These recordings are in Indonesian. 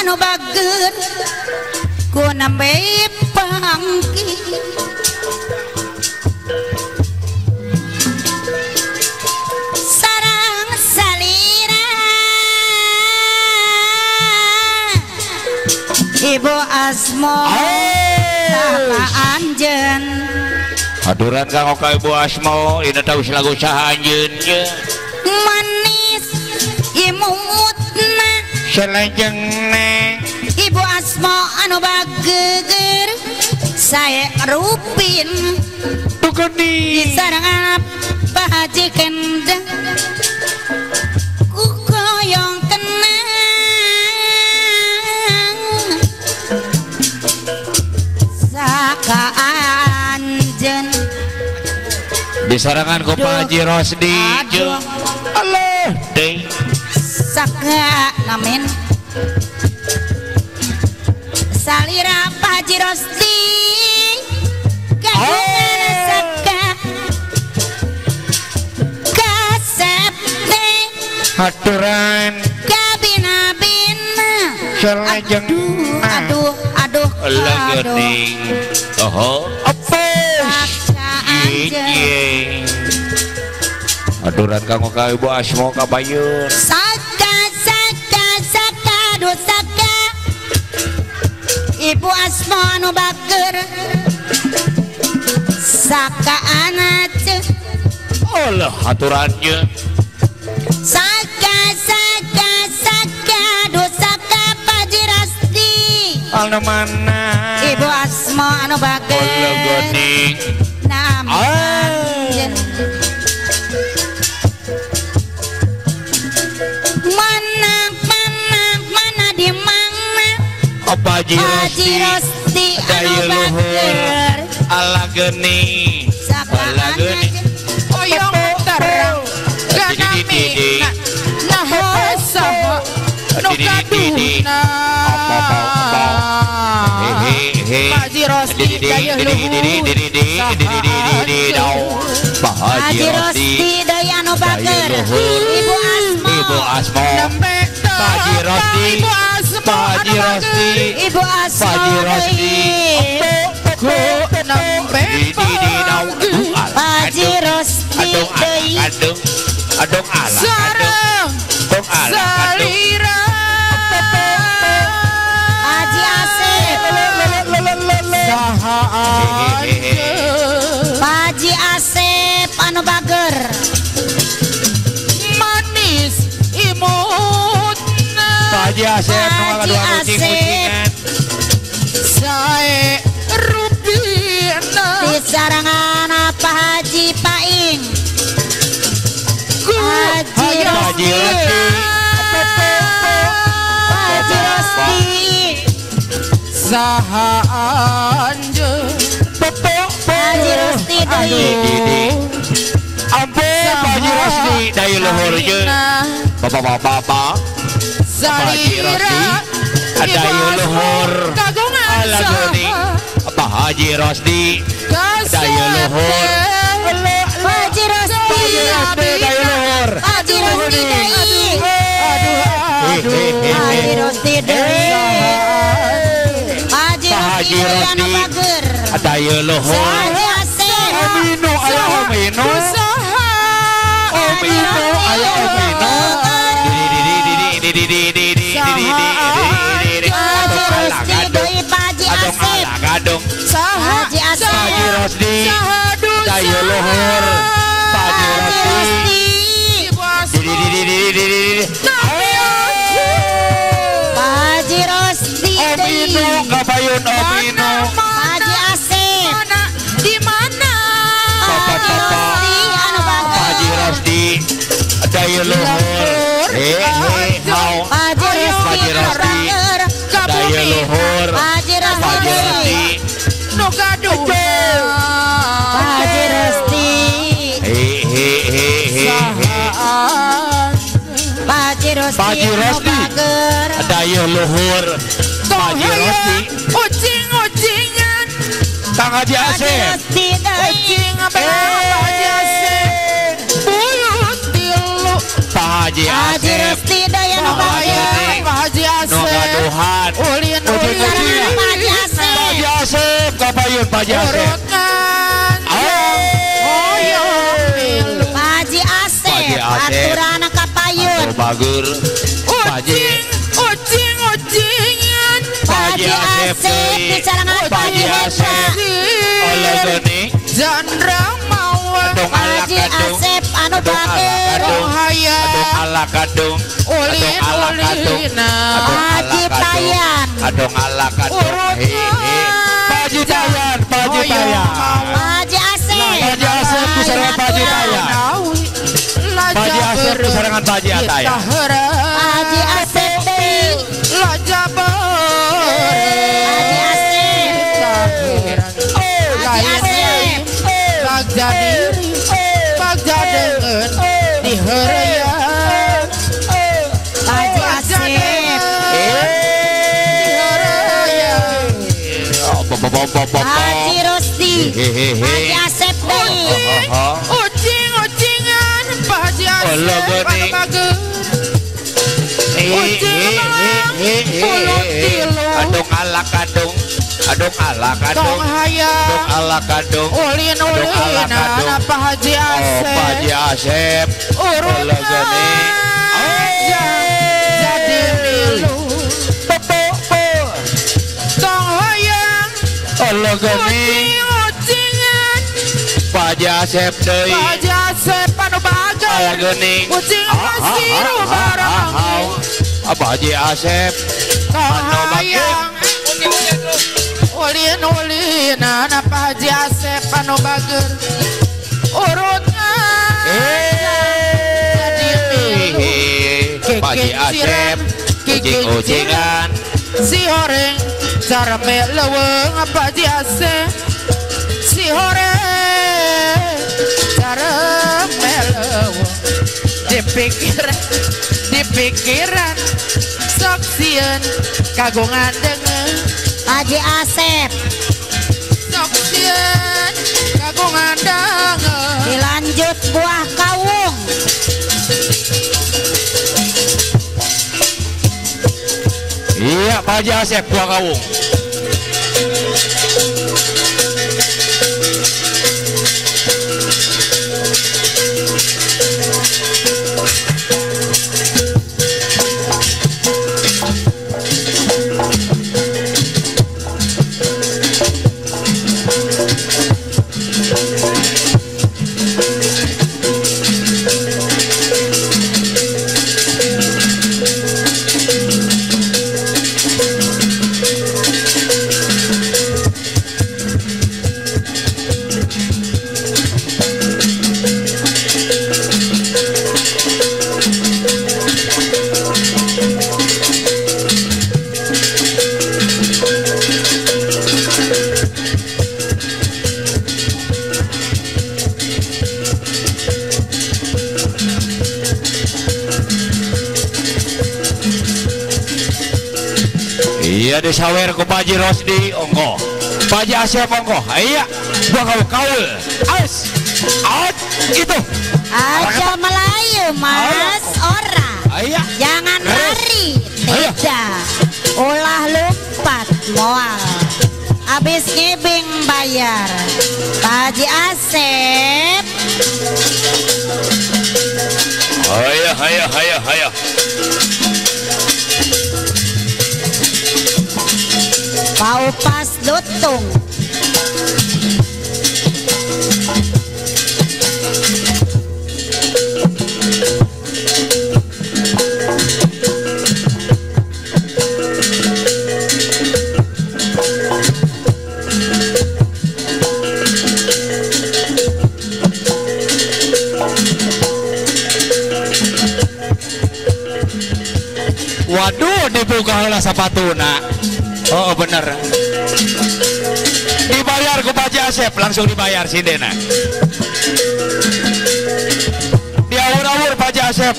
anu bager ku nambe pangki sarang salira Ibu Asmo sama Anjen Haduran kang oka Ibu Asmo ini tahu lagu saha anjeun ye manis imutna selajengna Ibu Asmo anu bageger saya rupin tukuni sareng Pak Haji Kendang ku koyong kenang saka anjen disarangan ku Pak Haji Rosdi jeung Allah deui saka namin salira Pak Haji Rosdi kagungan saka kasepte haturan kabina-bina selajengna aduh legening oh apes ye haturan kang oka Ibu Asmo kabayun saka dosaka Ibu Asmo anu bager saka anak Allah haturannya saka dosaka Paji Rasti alna mana Ibu Asmo anu bager Allah goning namin mana di mana apa Haji Haji Rosti Rosti daya anu luhur bager ala geuning saka ala geuning oyong terang ganami nah saha nu kaduna Pak Haji Rosti daya Pak Haji Rosti daya anu bager Ibu Asmo Pak Haji Rosti Pak Haji Rosti Ibu Asmo Pak Haji Rosti ku nembe Pak Haji Rosti deui adong ala sareng salira Haji Asep saha Pak Haji Asep anu bager manis imutna Pak Haji Asep nu Haji ngaduan kucing-kucingan sae rupina di sarangan Pak Haji Paing Haji Rosti Pak Haji Rosti saha anjeun Haji Rosti deui ampun Pak Haji Rosti daya luhur jeung bapak-bapak salira daya luhur kagungan ala geuning Pak Haji Rosti daya luhur Haji Rosti daya luhur Haji Rosti deui hehehe Haji Rosti deui Haji Haji Rosti anu Rosti. bager daya luhur Haji Asep Omino aya Omino Omino aya Omino Haji Rosti deui Pak Haji Asep gadong Haji Asep Haji Rosti daya luhur Pak Haji Rosti Pak Haji Rosti Omino deui kabayun Omino Haji Asep di mana Haji Rosti anu Pak Haji bager Rosti daya luhur mau Haji Haji Rosti daya luhur Haji Pak Haji Rosti nu kaduna Haji Rosti hehehe Pak Haji Rosti Pak Haji anu Rosti. bager daya luhur Pak Haji Rosti ucing-ucingan Kang Haji Haji Asep Rosti deui ucing apa Haji Asep buyut tilu Pak Haji Haji Asep Rosti daya nu bager Pak Haji nu Asep gaduhan Payun Pak Haji Asep. Urutan Pak Haji Asep aturan ka payun Bagur Pak Haji Ucing-ucingan Pak Haji Asep dicarangan Pak Haji Asep oleh geni Jandra mawa dong Pak ala Haji kadung Asep anu bager kadung Haya adong ala kadung Ulin ulina Haji Payan adong ala kadung Pak Haji Payan Pak Haji Payan Pak Haji Asep Pak Haji Asep disarangan Pak Haji Payan Pak Haji Asep disarangan Pak Haji Payan Pak Haji Asep deui Haji Asep Haji Asep Bagjadengen di Heraya Pak Haji Asep Haji Rosti Haji Asep deui Ucing-ucingan Pak Haji Asep adong ala kadung adong ala kadung adong ala kadung ulin-ulina Pak Haji Asep Pak Haji Asep urutan jadi milu tong hayang Allah gani ucing-ucingan Pak Haji Asep deui Pak Haji Asep anu bager Allah geuning ucing masiru barang Pak Haji Asep tong hayang ulin-ulina Pak Haji Asep anu bager urutan jadi milu Pak Haji Asep ucing-ucingan si horeng cara meleweng Pak Haji Asep si horeng cara meleweng di pikiran soksien kagungan dengan Haji Asep soksien kagungan dengan dilanjut buah kawung iya Pak Haji Asep buah kawung iya disawer ku Pak Haji Rosdi ongko Pak Haji Asep ongko iya buah kawung kaul aus out itu aja Melayu mas ora iya jangan lari tidak ulah lompat moal habis ngebing bayar Pak Haji Asep Haya. Paupas Lutung waduh dibuka lah sepatuna oh bener dibayar ke Pak Haji Asep langsung dibayar si Dena diawur-awur Pak Haji Asep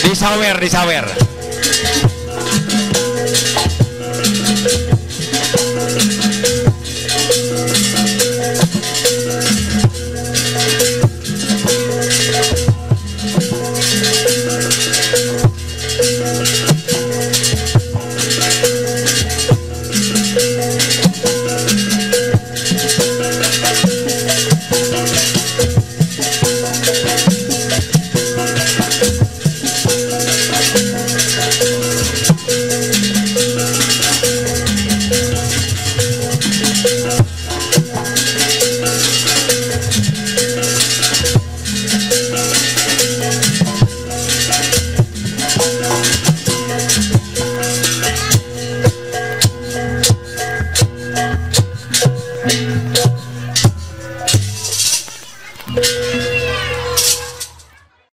disawer